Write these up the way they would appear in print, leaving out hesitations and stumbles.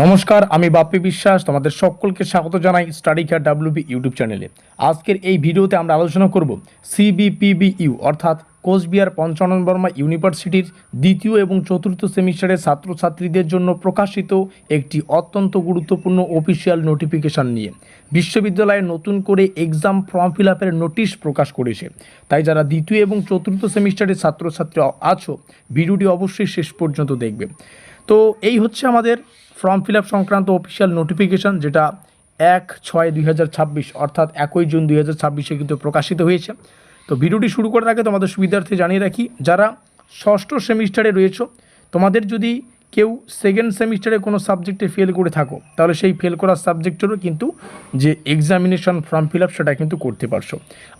নমস্কার, আমি বাপ্পি বিশ্বাস। তোমাদের সকলকে স্বাগত জানাই স্টাডি কেয়ার ডাব্লিউবি ইউটিউব চ্যানেলে। আজকের এই ভিডিওতে আমরা আলোচনা করব সিবিপিবিইউ অর্থাৎ কোচবিহার পঞ্চানন বর্মা ইউনিভার্সিটির দ্বিতীয় এবং চতুর্থ সেমিস্টারের ছাত্রছাত্রীদের জন্য প্রকাশিত একটি অত্যন্ত গুরুত্বপূর্ণ অফিসিয়াল নোটিফিকেশান নিয়ে। বিশ্ববিদ্যালয়ে নতুন করে এক্সাম ফর্ম ফিল আপের নোটিশ প্রকাশ করেছে। তাই যারা দ্বিতীয় এবং চতুর্থ সেমিস্টারের ছাত্রছাত্রী আছো, ভিডিওটি অবশ্যই শেষ পর্যন্ত দেখবে। তো এই হচ্ছে আমাদের ফর্ম ফিল আপ সংক্রান্ত অফিসিয়াল নোটিফিকেশান, যেটা 1/6/2026 অর্থাৎ 1 জুন 2026 কিন্তু প্রকাশিত হয়েছে। তো ভিডিওটি শুরু করার আগে তোমাদের সুবিধার্থে জানিয়ে রাখি, যারা ষষ্ঠ সেমিস্টারে রয়েছে, তোমাদের যদি কেউ সেকেন্ড সেমিস্টারে কোনো সাবজেক্টে ফেল করে থাকো, তাহলে সেই ফেল করা সাবজেক্টেরও কিন্তু যে এক্সামিনেশন ফর্ম ফিল আপ সেটা কিন্তু করতে পারছো।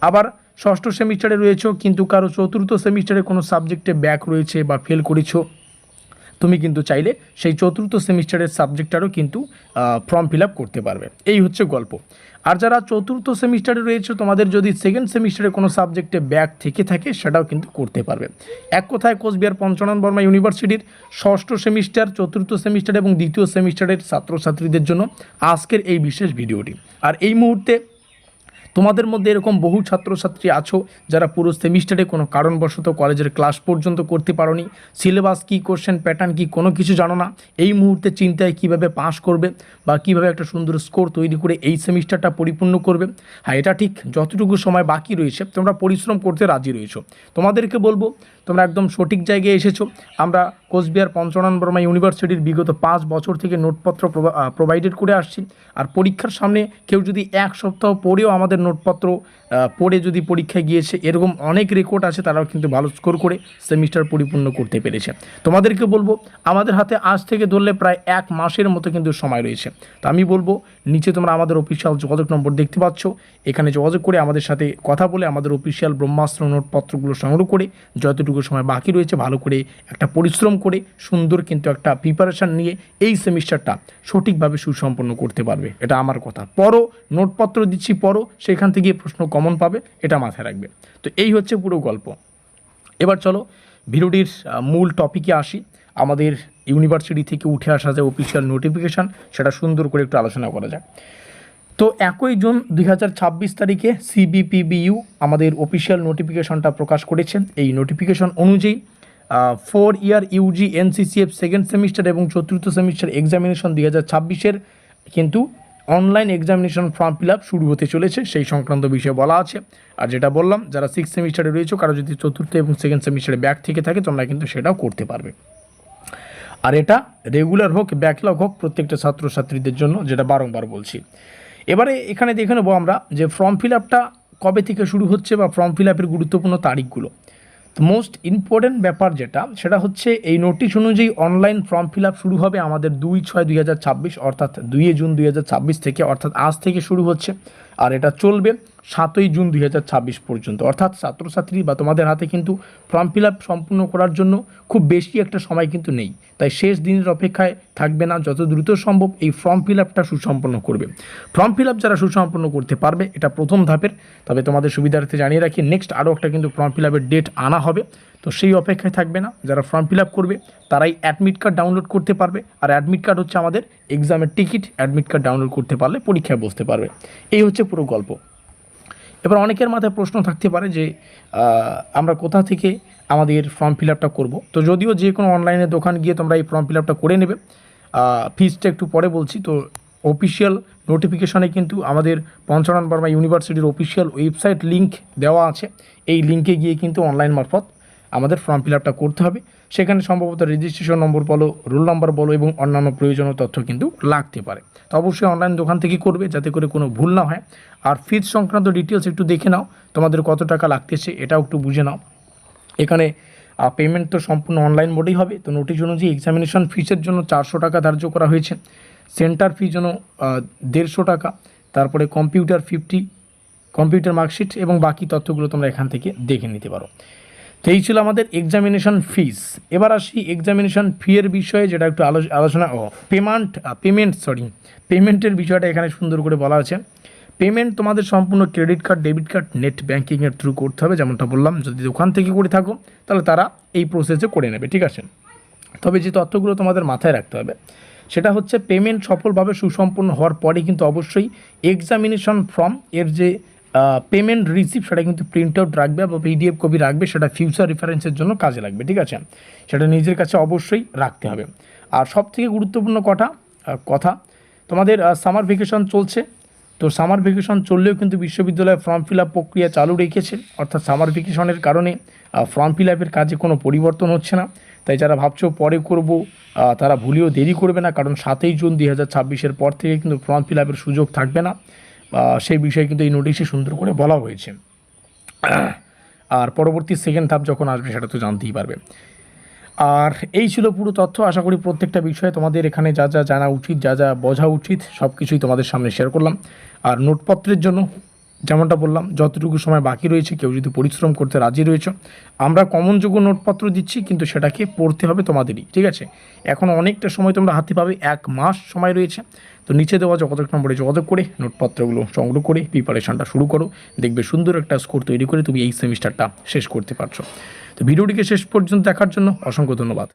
আবার ষষ্ঠ সেমিস্টারে রয়েছে কিন্তু কারো চতুর্থ সেমিস্টারে কোনো সাবজেক্টে ব্যাক রয়েছে বা ফেল করেছো, তুমি কিন্তু চাইলে সেই চতুর্থ সেমিস্টারের সাবজেক্টটারও কিন্তু ফর্ম ফিল আপ করতে পারবে। এই হচ্ছে গল্প। আর যারা চতুর্থ সেমিস্টারে রয়েছে, তোমাদের যদি সেকেন্ড সেমিস্টারে কোনো সাবজেক্টে ব্যাক থেকে থাকে, সেটাও কিন্তু করতে পারবে। এক কথায় কোচবিহার পঞ্চানন বর্মা ইউনিভার্সিটির ষষ্ঠ সেমিস্টার, চতুর্থ সেমিস্টার এবং দ্বিতীয় সেমিস্টারের ছাত্রছাত্রীদের জন্য আজকের এই বিশেষ ভিডিওটি। আর এই মুহূর্তে তোমাদের মধ্যে এরকম বহু ছাত্রছাত্রী আছো যারা পুরো সেমিস্টারে কোনো কারণবশত কলেজের ক্লাস পর্যন্ত করতে পারোনি, সিলেবাস কী, কোশ্চেন প্যাটার্ন কী, কোনো কিছু জানো না। এই মুহূর্তে চিন্তায় কীভাবে পাস করবে বা কীভাবে একটা সুন্দর স্কোর তৈরি করে এই সেমিস্টারটা পরিপূর্ণ করবে। হ্যাঁ, এটা ঠিক, যতটুকু সময় বাকি রয়েছে তোমরা পরিশ্রম করতে রাজি রয়েছো। তোমাদেরকে বলবো, তোমরা একদম সঠিক জায়গায় এসেছো। আমরা কোচবিহার পঞ্চানন বর্মা ইউনিভার্সিটির বিগত 5 বছর থেকে নোটপত্র প্রোভাইডেড করে আসছি। আর পরীক্ষার সামনে কেউ যদি এক সপ্তাহ পরেও আমাদের নোটপত্র পড়ে যদি পরীক্ষায় গিয়েছে, এরকম অনেক রেকর্ড আছে, তারাও কিন্তু ভালো স্কোর করে সেমিস্টার পরিপূর্ণ করতে পেরেছে। তোমাদেরকে বলবো, আমাদের হাতে আজ থেকে ধরলে প্রায় 1 মাসের মতো কিন্তু সময় রয়েছে। তো আমি বলবো, নিচে তোমরা আমাদের অফিসিয়াল যোগাযোগ নম্বর দেখতে পাচ্ছ, এখানে যোগাযোগ করে আমাদের সাথে কথা বলে আমাদের অফিসিয়াল ব্রহ্মাস্ত্র নোটপত্রগুলো সংগ্রহ করে যতটুকু সময় বাকি রয়েছে ভালো করে একটা পরিশ্রম করে সুন্দর কিন্তু একটা প্রিপারেশান নিয়ে এই সেমিস্টারটা সঠিকভাবে সুসম্পন্ন করতে পারবে। এটা আমার কথা। পরও নোটপত্র দিচ্ছি, পরও সেখান থেকে প্রশ্ন কমন পাবে, এটা মাথায় রাখবে। তো এই হচ্ছে পুরো গল্প। এবার চলো ভিডিওটির মূল টপিকে আসি। আমাদের ইউনিভার্সিটি থেকে উঠে আসা যে অফিসিয়াল নোটিফিকেশান, সেটা সুন্দর করে একটু আলোচনা করা যাক। তো 1 জুন 2026 তারিখে সিবিপিবিইউ আমাদের অফিসিয়াল নোটিফিকেশনটা প্রকাশ করেছেন। এই নোটিফিকেশন অনুযায়ী 4 ইয়ার ইউজি এনসিসিএফ সেকেন্ড সেমিস্টার এবং চতুর্থ সেমিস্টার এক্সামিনেশন 2026-এর কিন্তু online examination form fill up শুরু হতে চলেছে, সেই সংক্রান্ত বিষয়ে বলা আছে। আর যেটা বললাম, যারা 6 সেমিস্টারে রয়েছে, কারো যদি চতুর্থ এবং সেকেন্ড সেমিস্টারে ব্যাক থেকে থাকে, তোমরা কিন্তু সেটাও করতে পারবে। আর এটা রেগুলার হোক, ব্যাকলগ হোক, প্রত্যেকটা ছাত্রছাত্রীদের জন্য, যেটা বারংবার বলছি। এবারে এখানে দেখে নেবো আমরা যে ফর্ম ফিল আপটা কবে থেকে শুরু হচ্ছে বা ফর্ম ফিল আপের গুরুত্বপূর্ণ তারিখগুলো। তো মোস্ট ইম্পর্ট্যান্ট ব্যাপার যেটা, সেটা হচ্ছে এই নোটিশ অনুযায়ী অনলাইন ফর্ম ফিল আপ শুরু হবে আমাদের 2/6/2026 অর্থাৎ 2 জুন 2026 থেকে, অর্থাৎ আজ থেকে শুরু হচ্ছে। আর এটা চলবে 7 জুন 2026 পর্যন্ত। অর্থাৎ ছাত্রছাত্রী বা তোমাদের হাতে কিন্তু ফর্ম ফিল আপ সম্পূর্ণ করার জন্য খুব বেশি একটা সময় কিন্তু নেই। তাই শেষ দিনের অপেক্ষায় থাকবে না, যত দ্রুত সম্ভব এই ফর্ম ফিল আপটা সুসম্পন্ন করবে। ফর্ম ফিল আপ যারা সুসম্পন্ন করতে পারবে, এটা প্রথম ধাপের। তবে তোমাদের সুবিধার্থে জানিয়ে রাখি, নেক্সট আরও একটা কিন্তু ফর্ম ফিল আপের ডেট আনা হবে। তো সেই অপেক্ষায় থাকবে না, যারা ফর্ম ফিল আপ করবে তারাই অ্যাডমিট কার্ড ডাউনলোড করতে পারবে। আর অ্যাডমিট কার্ড হচ্ছে আমাদের এক্সামের টিকিট। অ্যাডমিট কার্ড ডাউনলোড করতে পারলে পরীক্ষায় বসতে পারবে। এই হচ্ছে পুরো গল্প। এবার অনেকের মাথায় প্রশ্ন থাকতে পারে যে আমরা কোথা থেকে আমাদের ফর্ম ফিল আপটা করবো। তো যদিও যে কোনো অনলাইনে দোকান গিয়ে তোমরা এই ফর্ম ফিল আপটা করে নেবে, ফিজটা একটু পরে বলছি। তো অফিসিয়াল নোটিফিকেশনে কিন্তু আমাদের পঞ্চানন বর্মা ইউনিভার্সিটির অফিসিয়াল ওয়েবসাইট লিঙ্ক দেওয়া আছে। এই লিঙ্কে গিয়ে কিন্তু অনলাইন মারফত আমাদের ফর্ম ফিল আপটা করতে হবে। সেখানে সম্ভবত রেজিস্ট্রেশন নম্বর বলো, রোল নম্বর বলো এবং অন্যান্য প্রয়োজনীয় তথ্য কিন্তু লাগতে পারে। তো অবশ্যই অনলাইন দোকান থেকে করবে, যাতে করে কোনো ভুল না হয়। আর ফিজ সংক্রান্ত ডিটেলস একটু দেখে নাও, তোমাদের কত টাকা লাগতেছে এটাও একটু বুঝে নাও। এখানে পেমেন্ট তো সম্পূর্ণ অনলাইন মোডেই হবে। তো নোটিশ অনুযায়ী এক্সামিনেশন ফিসের জন্য 400 টাকা ধার্য করা হয়েছে। সেন্টার ফি জন্য 150 টাকা। তারপরে কম্পিউটার 50, কম্পিউটার মার্কশিট এবং বাকি তথ্যগুলো তোমরা এখান থেকে দেখে নিতে পারো। তো এই ছিল আমাদের এক্সামিনেশন ফিস। এবার আসি এক্সামিনেশন ফি এর বিষয়ে, যেটা একটু আলোচনা পেমেন্টের বিষয়টা এখানে সুন্দর করে বলা আছে। পেমেন্ট তোমাদের সম্পূর্ণ credit card, debit card, net ব্যাঙ্কিংয়ের থ্রু করতে হবে। যেমনটা বললাম, যদি দোকান থেকে করে থাকো তাহলে তারা এই প্রসেসে করে নেবে, ঠিক আছে। তবে যে তথ্যগুলো তোমাদের মাথায় রাখতে হবে, সেটা হচ্ছে পেমেন্ট সফলভাবে সুসম্পন্ন হওয়ার পরে কিন্তু অবশ্যই এক্সামিনেশন ফর্ম এর যে পেমেন্ট রিসিপ্ট সেটা কিন্তু প্রিন্ট আউট রাখবে বা পিডিএফ কপি রাখবে, সেটা ফিউচার রেফারেন্সের জন্য কাজে লাগবে, ঠিক আছে? সেটা নিজের কাছে অবশ্যই রাখতে হবে। আর সবথেকে গুরুত্বপূর্ণ কথা তোমাদের সামার ভ্যাকেশন চলছে, তো সামার ভ্যাকেশন চললেও কিন্তু বিশ্ববিদ্যালয়ে ফর্ম ফিল আপ প্রক্রিয়া চালু রেখেছে, অর্থাৎ সামার ভ্যাকেশনের কারণে ফর্ম ফিল আপের কাজে কোনো পরিবর্তন হচ্ছে না। তাই যারা ভাবছো পরে করব তারা ভুলেও দেরি করবে না, কারণ 7ই জুন 2026-এর পর থেকে কিন্তু ফর্ম ফিল আপের সুযোগ থাকবে না, সেই বিষয়ে কিন্তু এই নোটিশে সুন্দর করে বলা হয়েছে। আর পরবর্তী সেকেন্ড ধাপ যখন আসবে সেটা তো জানতেই পারবে। আর এই ছিল পুরো তথ্য। আশা করি প্রত্যেকটা বিষয়ে তোমাদের এখানে যা যা জানা উচিত, যা যা বোঝা উচিত সব কিছুই তোমাদের সামনে শেয়ার করলাম। আর নোটপত্রের জন্য যেমনটা বললাম, যতটুকু সময় বাকি রয়েছে কেউ যদি পরিশ্রম করতে রাজি রয়েছে, আমরা কমনযোগ্য নোটপত্র দিচ্ছি, কিন্তু সেটাকে পড়তে হবে তোমাদেরই, ঠিক আছে? এখন অনেকটা সময় তোমরা হাতে পাবে, 1 মাস সময় রয়েছে। তো নিচে দেওয়া যোগাযোগ নম্বরে যোগাযোগ করে নোটপত্রগুলো সংগ্রহ করে প্রিপারেশনটা শুরু করো, দেখবে সুন্দর একটা স্কোর তৈরি করে তুমি এই সেমিস্টারটা শেষ করতে পারছো। তো ভিডিওটিকে শেষ পর্যন্ত দেখার জন্য অসংখ্য ধন্যবাদ।